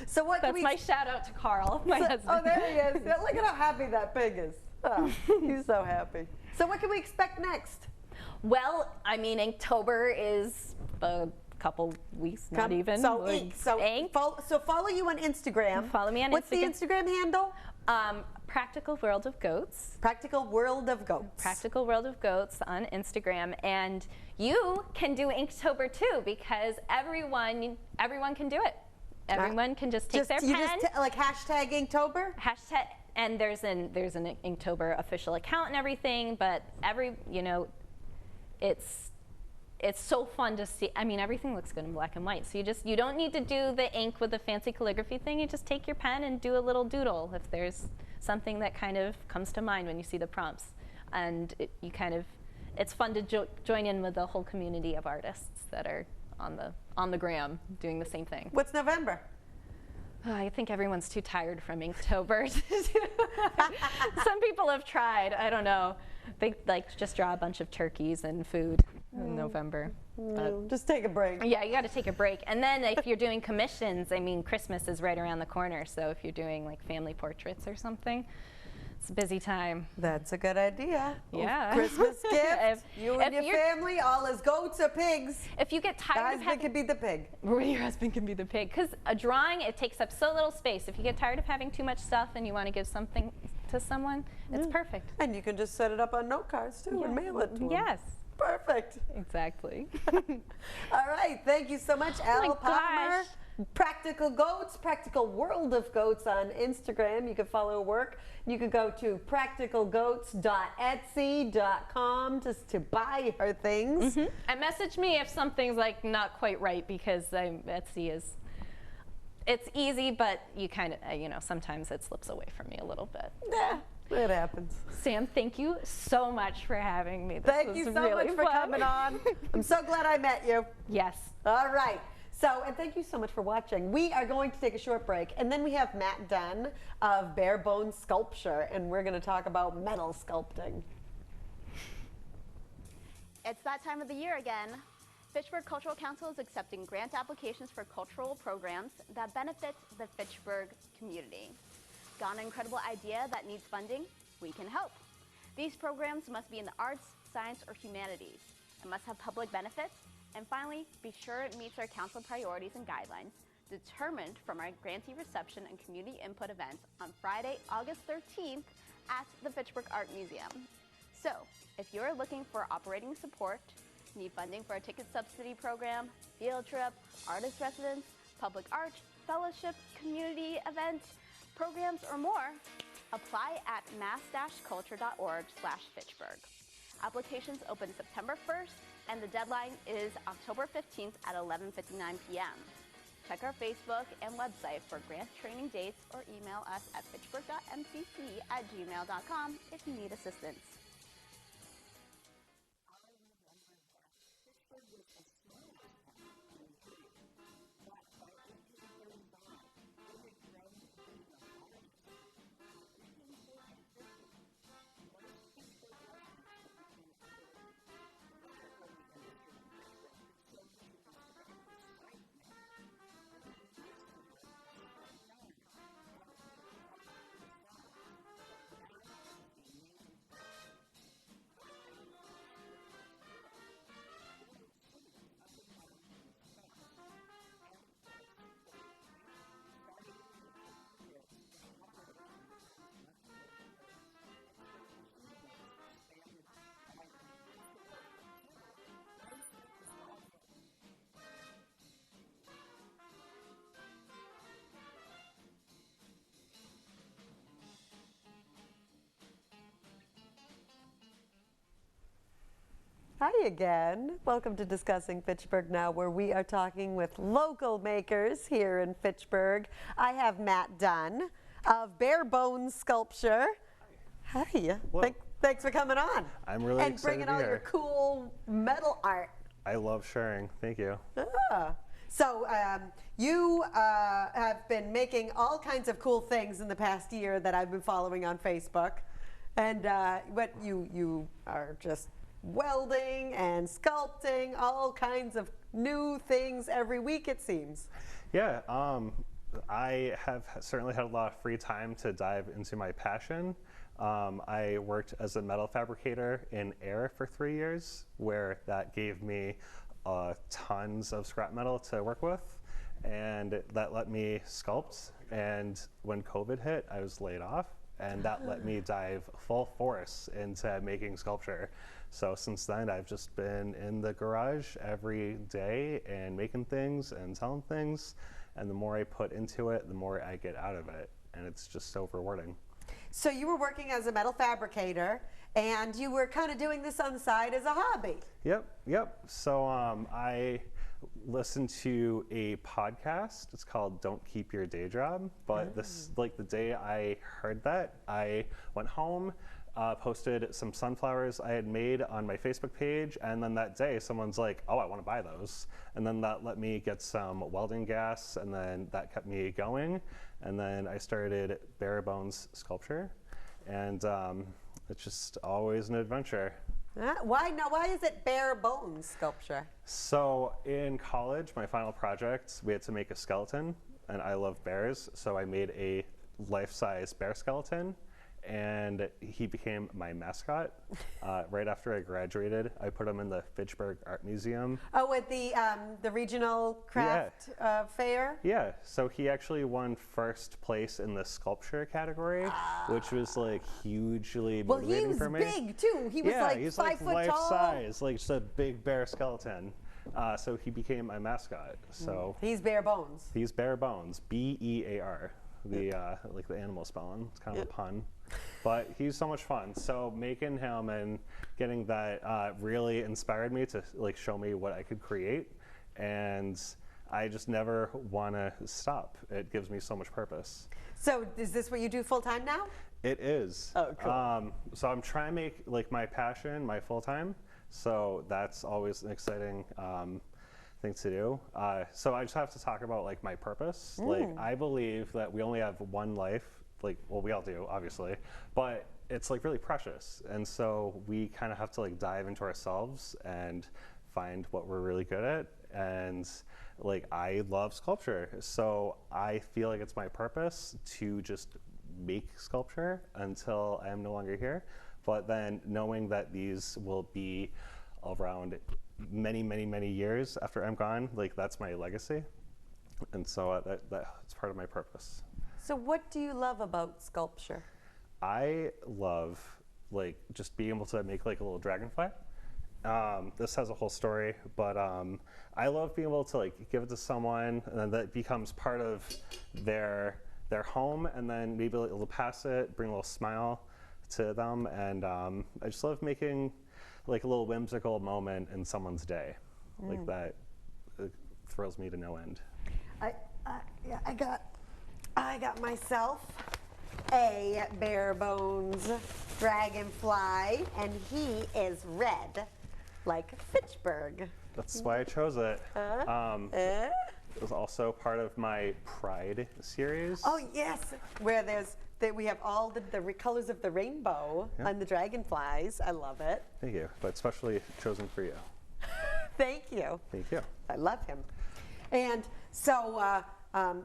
So what That's my shout out to Carl, my husband. Oh, there he is. Yeah, look at how happy that pig is. Oh, he's so happy. So what can we expect next? Well, I mean, Inktober is a couple weeks, not even. So ink. So follow you on Instagram. Follow me on What's Instagram. What's the Instagram handle? Practical World of Goats. Practical World of Goats. Practical World of Goats on Instagram. And you can do Inktober too, because everyone can do it. Everyone can just take their pen. Like hashtag Inktober? Hashtag, and there's an Inktober official account and everything, but it's so fun to see. I mean, everything looks good in black and white. So you don't need to do the ink with the fancy calligraphy thing. You just take your pen and do a little doodle if there's something that kind of comes to mind when you see the prompts. And it's fun to join in with the whole community of artists that are on the gram doing the same thing. What's November? I think everyone's too tired from Inktober. Some people have tried. I don't know. They just draw a bunch of turkeys and food in November. Just take a break. Yeah, you got to take a break. And then if you're doing commissions, I mean, Christmas is right around the corner. So if you're doing like family portraits or something, it's a busy time. That's a good idea. Yeah. Christmas gift. You and your family, all as goats or pigs. If you get tired of having... could be the pig. Your husband can be the pig. Because a drawing, it takes up so little space. If you get tired of having too much stuff and you want to give something to someone, it's perfect. And you can just set it up on note cards too and mail it to them. Yes. Perfect. Exactly. All right. Thank you so much, Elle Palmer. Practical Goats, Practical World of Goats on Instagram. You can follow her work. You can go to practicalgoats.etsy.com just to buy her things. And message me if something's like not quite right, because Etsy it's easy, but you kind of, sometimes it slips away from me a little bit. Yeah. It happens. Sam, thank you so much for having me. Thank you so much for coming on. I'm so glad I met you. Yes. All right. And thank you so much for watching. We are going to take a short break, and then we have Matt Dunn of Bare Bones Sculpture, and we're going to talk about metal sculpting. It's that time of the year again. Fitchburg Cultural Council is accepting grant applications for cultural programs that benefit the Fitchburg community. Got an incredible idea that needs funding? We can help. These programs must be in the arts, science, or humanities. It must have public benefits. And finally, be sure it meets our council priorities and guidelines determined from our grantee reception and community input event on Friday, August 13th at the Fitchburg Art Museum. So, if you're looking for operating support, need funding for a ticket subsidy program, field trip, artist residence, public art, fellowship, community event, programs, or more, apply at mass-culture.org/Fitchburg. Applications open September 1st, and the deadline is October 15th at 11:59 p.m. Check our Facebook and website for grant training dates, or email us at fitchburg.mcc@gmail.com if you need assistance. Hi again. Welcome to Discussing Fitchburg Now, where we are talking with local makers here in Fitchburg. I have Matt Dunn of Bare Bones Sculpture. Hi. Thanks for coming on. I'm really excited to be here. And bringing all your cool metal art. I love sharing. Thank you. Ah. So you have been making all kinds of cool things in the past year that I've been following on Facebook. And what you are just welding and sculpting, all kinds of new things every week, it seems. Yeah, I have certainly had a lot of free time to dive into my passion. I worked as a metal fabricator in Elle for 3 years, where that gave me tons of scrap metal to work with, and that let me sculpt. And when COVID hit, I was laid off, and that let me dive full force into making sculpture. So since then, I've just been in the garage every day and making things and selling things. And the more I put into it, the more I get out of it. And it's just so rewarding. So you were working as a metal fabricator, and you were kind of doing this on the side as a hobby. Yep. So I listened to a podcast. It's called Don't Keep Your Day Job. But this, like the day I heard that, I went home, posted some sunflowers I had made on my Facebook page, and then that day someone's like, oh, I want to buy those. And then that let me get some welding gas, and then that kept me going. And then I started bare bones sculpture, and it's just always an adventure. Why is it bare bones sculpture? So in college, my final project, we had to make a skeleton, and I love bears, so I made a life-size bear skeleton. And he became my mascot. Right after I graduated, I put him in the Fitchburg Art Museum. Oh, at the regional craft fair? Yeah, so he actually won first place in the sculpture category, which was like hugely motivating for me. Well, he was big too. He was like he's 5 foot life tall. size, like just a big bear skeleton. So he became my mascot. So he's bare bones. He's bare bones, B-E-A-R. Like the animal spelling. It's kind of a pun. But he's so much fun. So making him and getting that really inspired me to like show me what I could create. And I just never want to stop. It gives me so much purpose. So is this what you do full time now? It is. Oh, cool. So I'm trying to make like my passion my full time. So that's always an exciting thing to do. So I just have to talk about like my purpose. Like I believe that we only have one life. Like, well, we all do, obviously, but it's like really precious. And so we kind of have to like dive into ourselves and find what we're really good at. And like, I love sculpture. So I feel like it's my purpose to just make sculpture until I am no longer here. But then knowing that these will be around many years after I'm gone, like that's my legacy. And so that's part of my purpose. So what do you love about sculpture? I love like just being able to make like a little dragonfly. This has a whole story, but I love being able to like give it to someone, and then that becomes part of their home, and then maybe able to pass it, bring a little smile to them, and I just love making like a little whimsical moment in someone's day. Like that thrills me to no end. I got myself a bare bones dragonfly, and he is red, like Fitchburg. That's why I chose it. It was also part of my Pride series. Oh yes, where we have all the colors of the rainbow on the dragonflies. I love it. Thank you, but especially chosen for you. Thank you. Thank you. I love him. And so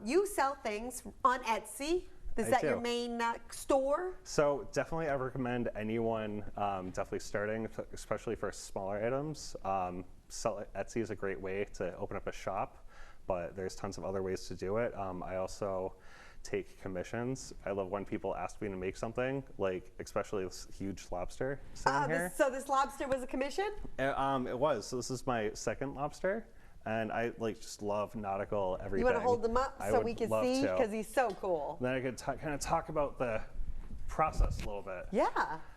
you sell things on Etsy. Is that your main store? So definitely I recommend anyone definitely starting, especially for smaller items. Etsy is a great way to open up a shop, but there's tons of other ways to do it. I also take commissions. I love when people ask me to make something, like especially this huge lobster sitting here. So this lobster was a commission? It was. So this is my second lobster. And I like just love nautical everything. You want to hold them up so we can see? Because he's so cool. Then I could kind of talk about the process a little bit. Yeah.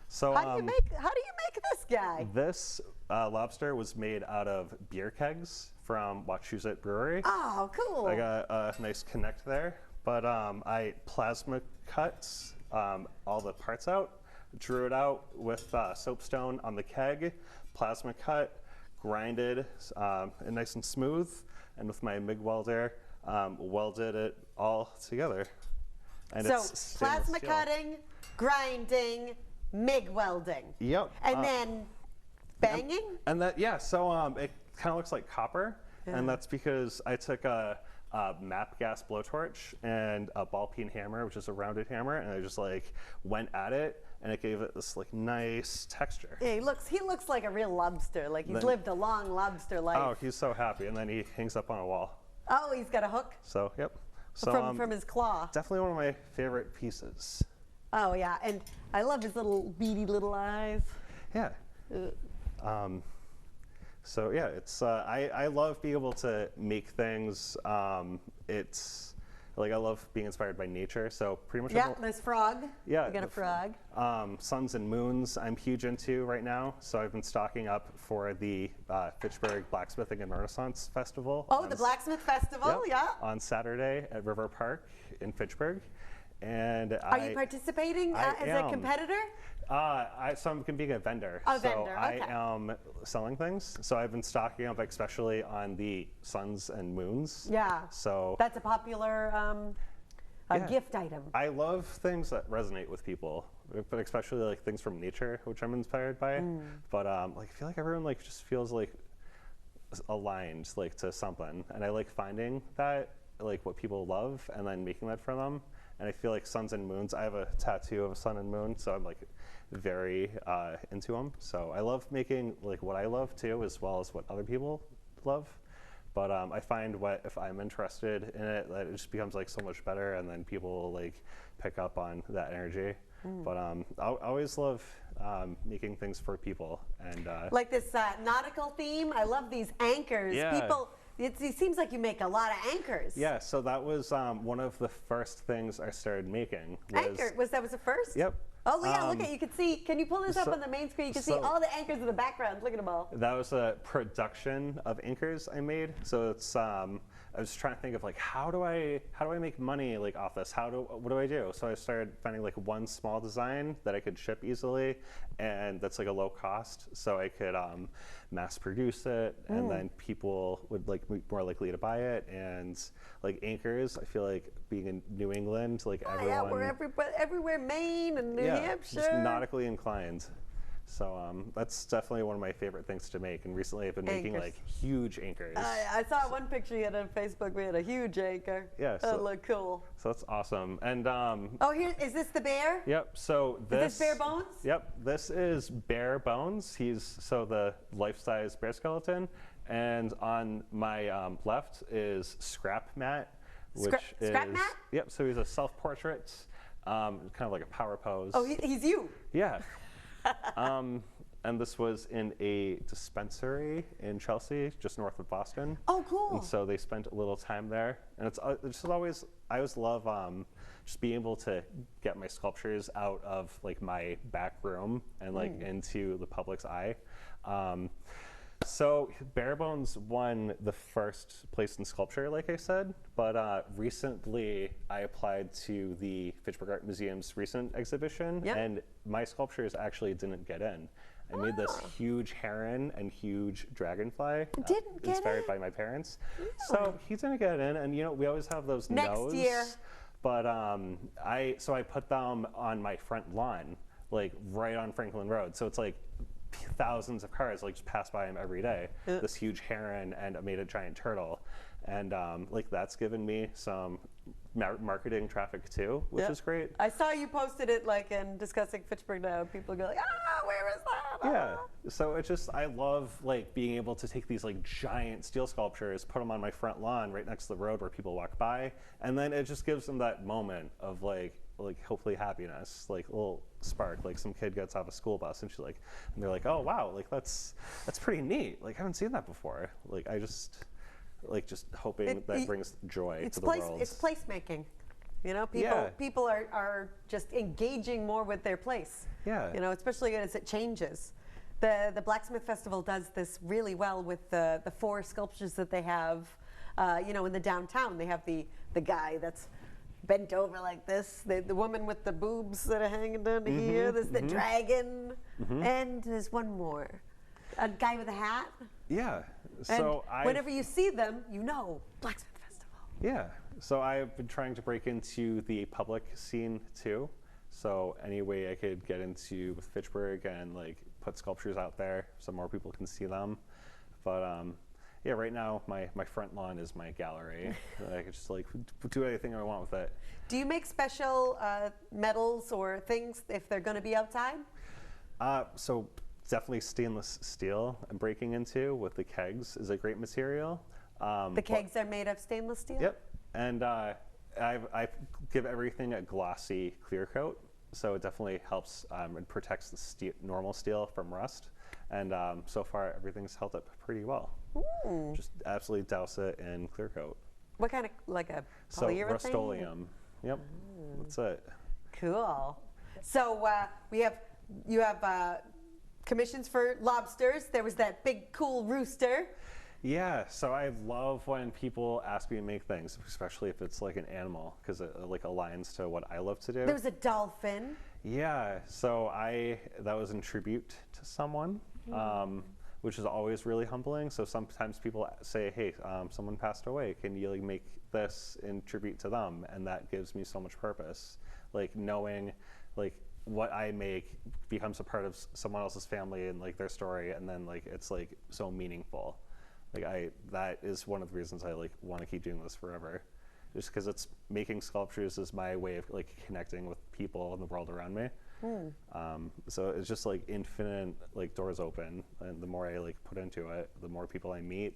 So how do you make this guy? This lobster was made out of beer kegs from Wachusett Brewery. Oh, cool. I got a nice connect there. But I plasma cut all the parts out, drew it out with soapstone on the keg, plasma cut, grinded and nice and smooth, and with my MIG welder, welded it all together. And So it's stainless plasma steel. cutting, grinding, MIG welding. Yep. And then banging? And that, yeah, so it kind of looks like copper, and that's because I took a map gas blowtorch and a ball peen hammer, which is a rounded hammer, and I just like went at it, and it gave it this like nice texture. Yeah, he looks like a real lobster, like he's Then- lived a long lobster life. Oh, he's so happy, and then he hangs up on a wall. Oh, he's got a hook So, yep. So from his claw. definitely one of my favorite pieces. Oh yeah, and I love his little beady little eyes. Yeah. So yeah, it's I love being able to make things. It's like I love being inspired by nature. So pretty much. Yeah, there's frog. Yeah, you got a frog. Suns and moons I'm huge into right now. So I've been stocking up for the Fitchburg Blacksmithing and Renaissance Festival. Oh, the Blacksmith Festival, yeah. On Saturday at River Park in Fitchburg. And Are you participating I as a am. competitor? So I'm being a vendor. A so vendor, I okay. am selling things. So I've been stocking up, especially on the suns and moons. Yeah. So That's a popular Yeah. gift item. I love things that resonate with people, but especially like things from nature, which I'm inspired by. But like I feel like everyone like just feels like aligned like to something, and I like finding that like what people love and then making that for them. And I feel like suns and moons. I have a tattoo of a sun and moon, so I'm like very into them. So I love making like what I love too, as well as what other people love. But I find if I'm interested in it, that it just becomes like so much better, and then people will like pick up on that energy. But I always love making things for people, and Like this nautical theme. I love these anchors. Yeah. People, it seems like you make a lot of anchors. yeah. So that was one of the first things I started making. Anchor, that was the first? Yep. Oh yeah, look at, you can see, can you pull this up so- on the main screen? You can see so- all the anchors in the background. Look at them all. That was a production of anchors I made. So it's I was trying to think of like how do I make money like off this? What do I do? So I started finding like one small design that I could ship easily, and that's like a low cost, so I could mass produce it, and then people would like be more likely to buy it. And like anchors, I feel like being in New England, like Oh, everyone, yeah, we're everywhere, Maine and New yeah, Hampshire. just nautically inclined. So that's definitely one of my favorite things to make. And recently I've been making Anchors. like huge anchors. I saw one picture you had on Facebook. We had a huge anchor. Yeah, That so- looked cool. So that's awesome. And Oh, here is this the bear? yep. So Is this this bare bones? Yep. This is Bare Bones. He's the life-size bear skeleton. And on my left is Scrap Matt, which is Scrap Matt? Yep. So he's a self-portrait, kind of like a power pose. Oh, he's you. Yeah. And this was in a dispensary in Chelsea, just north of Boston. Oh, cool. And so they spent a little time there. And it's just always, I always love just being able to get my sculptures out of like my back room and like into the public's eye. So Bare Bones won the first place in sculpture, like I said, but recently I applied to the Fitchburg Art Museum's recent exhibition, Yep. and my sculptures actually didn't get in. I made this huge heron and huge dragonfly, Didn't get inspired in? by my parents. So he didn't get in, and you know we always have those Next no's. year. But I put them on my front lawn, like right on Franklin Road. So it's like thousands of cars like just pass by him every day. This huge heron, and I made a giant turtle, and like that's given me some marketing traffic too, which Yeah. is great. I saw you posted it like in discussing Fitchburg Now. People go like, where is that? Yeah. So it's just I love like being able to take these like giant steel sculptures, put them on my front lawn right next to the road where people walk by, and then it just gives them that moment of like hopefully happiness, like a little spark, like some kid gets off a school bus and they're like, oh wow, like that's pretty neat. Like I haven't seen that before. Like I just hoping that brings joy to the world. It's placemaking. You know, Yeah. people are just engaging more with their place. Yeah. You know, especially as it changes. The Blacksmith Festival does this really well with the 4 sculptures that they have. You know, in the downtown, they have the guy that's bent over like this, the woman with the boobs that are hanging down to here. There's the dragon, and there's one more. A guy with a hat. Yeah. And So whenever you see them, you know Blacksmith Festival. Yeah. So I've been trying to break into the public scene too. So any way I could get into with Fitchburg and like put sculptures out there so more people can see them. But yeah, right now my front lawn is my gallery. I could just like do anything I want with it. Do you make special metals or things if they're going to be outside? So definitely stainless steel I'm breaking into with the kegs is a great material. The kegs are made of stainless steel? Yep. And I give everything a glossy clear coat. So it definitely helps and protects the normal steel from rust. And so far everything's held up pretty well. Ooh. Just absolutely douse it in clear coat. What kind of, like a So polyurethane? Rust-Oleum. Yep. That's it. Cool. So you have commissions for lobsters. There was that big cool rooster. Yeah, so I love when people ask me to make things, especially if it's like an animal, because it like aligns to what I love to do. There was a dolphin. Yeah, so that was in tribute to someone, which is always really humbling. So sometimes people say, hey, someone passed away, can you like make this in tribute to them? And that gives me so much purpose. Like knowing like what I make becomes a part of someone else's family and like their story, and then like it's like so meaningful. Like that is one of the reasons I like want to keep doing this forever, just because it's making sculptures is my way of like connecting with people in the world around me. So it's just like infinite like doors open, and the more I like put into it, the more people I meet.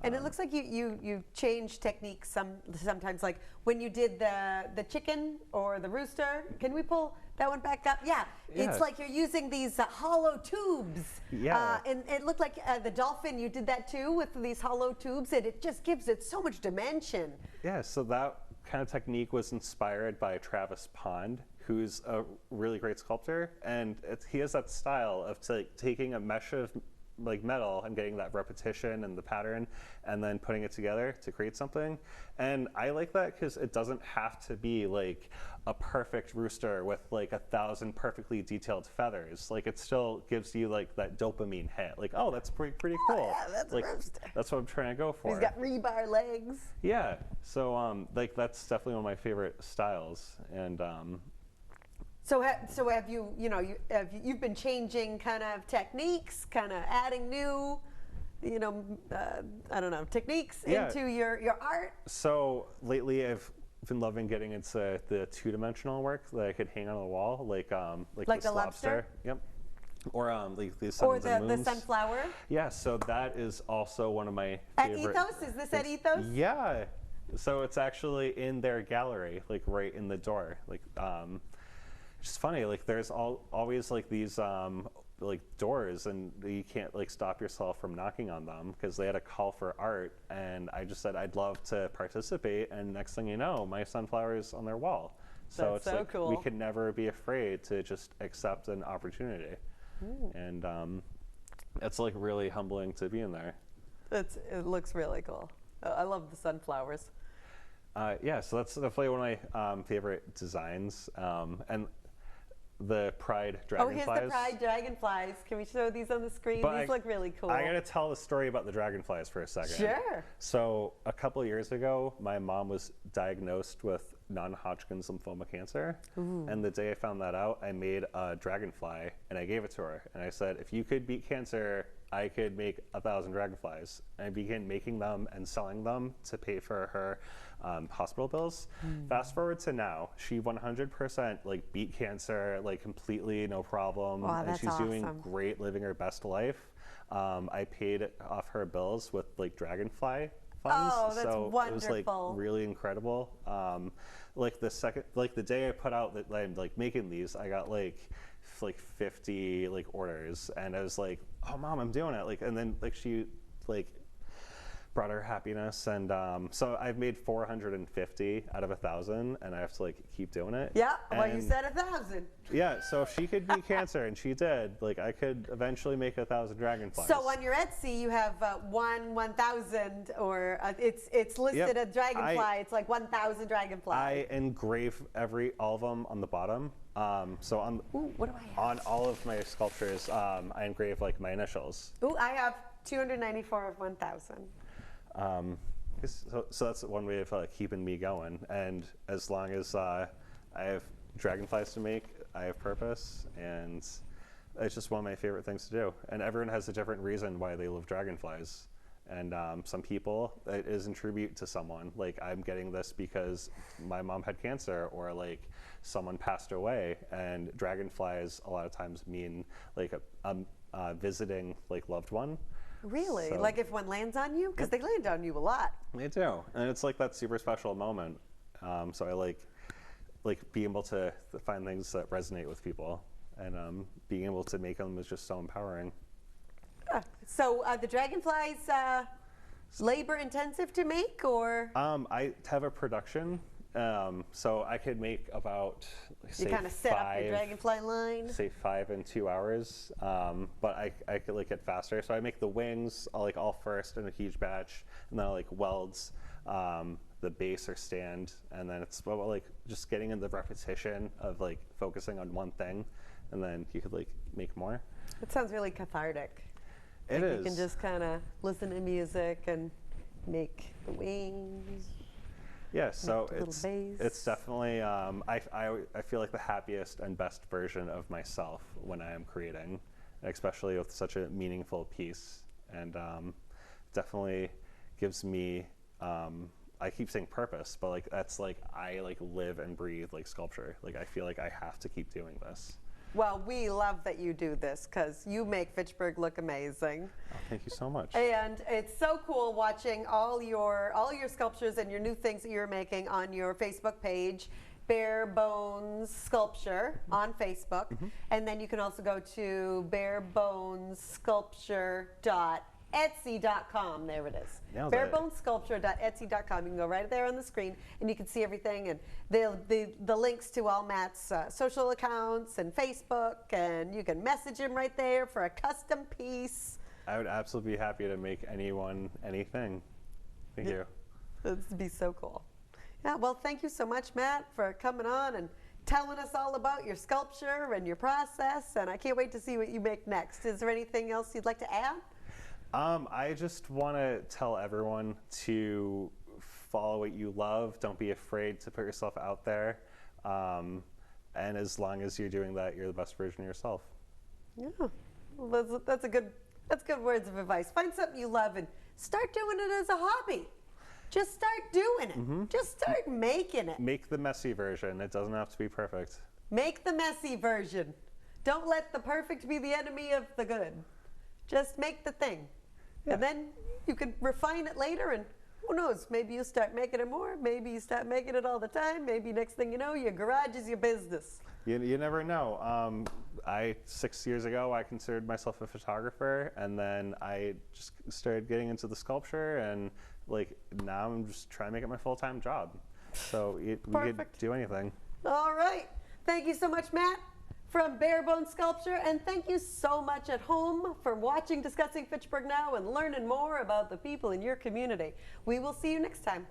And it looks like you change techniques sometimes, like when you did the chicken or the rooster. Can we pull that one back up? Yeah, it's like you're using these hollow tubes. Yeah. And it looked like the dolphin, you did that too with these hollow tubes, and it just gives it so much dimension. Yeah, so that kind of technique was inspired by Travis Pond, who's a really great sculptor, and he has that style of taking a mesh of like metal and getting that repetition and the pattern and then putting it together to create something. And I like that because it doesn't have to be like a perfect rooster with like 1,000 perfectly detailed feathers. Like it still gives you like that dopamine hit. Like, oh, that's pretty cool. Yeah, that's like, a rooster. That's what I'm trying to go for. He's got rebar legs. Yeah. So like that's definitely one of my favorite styles. And So have you, you've been changing kind of techniques, kind of adding new, I don't know, techniques into your art? So lately I've been loving getting into the two-dimensional work that I could hang on the wall, like this the lobster? Yep. Or like the suns and the moons. sunflower? Yeah, so that is also one of my At favorite. Ethos? Is this at Ethos? Yeah. So it's actually in their gallery, like right in the door. Like it's funny, like there's always like these like doors, and you can't like stop yourself from knocking on them because they had a call for art, and I just said I'd love to participate, and next thing you know, my sunflower's on their wall. So That's it's so like cool. we can never be afraid to just accept an opportunity. And it's like really humbling to be in there. It looks really cool. I love the sunflowers. Yeah, so that's definitely one of my favorite designs. And the Pride Dragonflies. Oh, here's the Pride Dragonflies. Can we show these on the screen? These look really cool. I gotta tell the story about the Dragonflies for a second. Sure. So a couple of years ago, my mom was diagnosed with non-Hodgkin's lymphoma cancer. And the day I found that out, I made a dragonfly and I gave it to her. And I said, if you could beat cancer, I could make 1,000 dragonflies. And I began making them and selling them to pay for her hospital bills. Fast forward to now, she 100% like beat cancer, like completely no problem. Wow, and that's she's doing awesome. great, living her best life. I paid off her bills with like dragonfly funds. Oh, that's so wonderful. it was like really incredible. Like the day I put out that I'm like making these, I got like 50 like orders, and I was like, oh mom, I'm doing it. Like, and then like she like brought her happiness, and so I've made 450 out of 1,000, and I have to like keep doing it. Yeah, well, you And said 1,000. yeah, so if she could beat cancer, and she did, like I could eventually make 1,000 dragonflies. So on your Etsy, you have 1,000, or it's listed Yep. as dragonfly. It's like 1,000 dragonflies. I engrave all of them on the bottom, So on Ooh, what do I have? on all of my sculptures, I engrave like my initials. Ooh, I have 294 of 1,000. So that's one way of keeping me going. And as long as I have dragonflies to make, I have purpose, and it's just one of my favorite things to do. And everyone has a different reason why they love dragonflies. And some people, it is in tribute to someone. Like, I'm getting this because my mom had cancer, or like someone passed away. And dragonflies a lot of times mean like a visiting like loved one. Really? So- Like if one lands on you? Because they land on you a lot. They do, and it's like that super special moment. So I like being able to find things that resonate with people, and being able to make them is just so empowering. So the dragonflies, labor intensive to make, or I have a production, so I could make about you kind of set up your dragonfly line? say 5 in 2 hours, but I could like get faster. So I make the wings all first in a huge batch, and then I like welds the base or stand, and then it's about like just getting in the repetition of like focusing on one thing, and then you could like make more. It sounds really cathartic. It Like is. You can just kind of listen to music and make the wings. Yeah, so the little base. it's definitely I feel like the happiest and best version of myself when I am creating, especially with such a meaningful piece, and definitely gives me I keep saying purpose, but like that's like I like live and breathe like sculpture. Like I feel like I have to keep doing this. Well, we love that you do this because you make Fitchburg look amazing. Oh, thank you so much. And it's so cool watching all your sculptures and your new things that you're making on your Facebook page, Bare Bones Sculpture on Facebook. And then you can also go to barebonesculpture.etsy.com. There it is. Nailed it. barebonesculpture.etsy.com. You can go right there on the screen and you can see everything, and the links to all Matt's social accounts and Facebook, and you can message him right there for a custom piece. I would absolutely be happy to make anyone anything. Thank you. That'd be so cool. Yeah, well, thank you so much, Matt, for coming on and telling us all about your sculpture and your process, and I can't wait to see what you make next. Is there anything else you'd like to add? I just want to tell everyone to follow what you love. Don't be afraid to put yourself out there. And as long as you're doing that, you're the best version of yourself. Yeah, well, that's good words of advice. Find something you love and start doing it as a hobby. Just start doing it. Just start making it. Make the messy version. It doesn't have to be perfect. Make the messy version. Don't let the perfect be the enemy of the good. Just make the thing. Yeah. And then you can refine it later, and who knows, maybe you start making it more, maybe you start making it all the time, maybe next thing you know, your garage is your business. You never know. 6 years ago, I considered myself a photographer, and then I just started getting into the sculpture, and like now I'm just trying to make it my full-time job. So we could do anything. All right. Thank you so much, Matt, from Bare Bones Sculpture, and thank you so much at home for watching Discussing Fitchburg Now and learning more about the people in your community. We will see you next time.